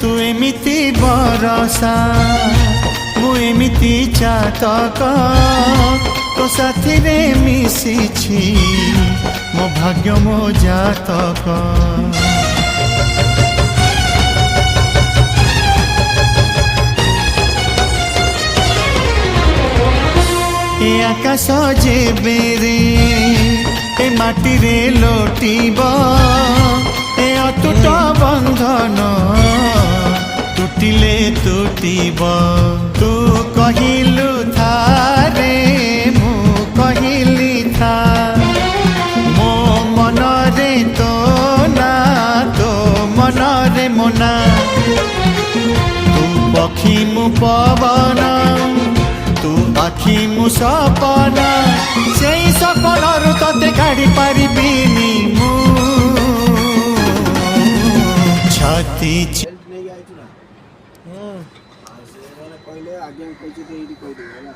तू एमिति बरसा मु एमिति चातक तो साथी रे मिशिछि मो भाग्य मो जातक ए आकाश जे बेरे ए माटी रे लोटिब ए अटूट बंधन टूटिले टूटिब तू कहिलु थारे मु कहिली था मो मन रे तो ना तो मन रे मोना तू पक्षी मु पवन तू आखि मु सपना से सपन तते काढ़ी पारिबिनी मु छाती କହିଲେ ଆଜ୍ଞା କହିଛି ଏଇଠି କହିଦେବେ ହେଲା।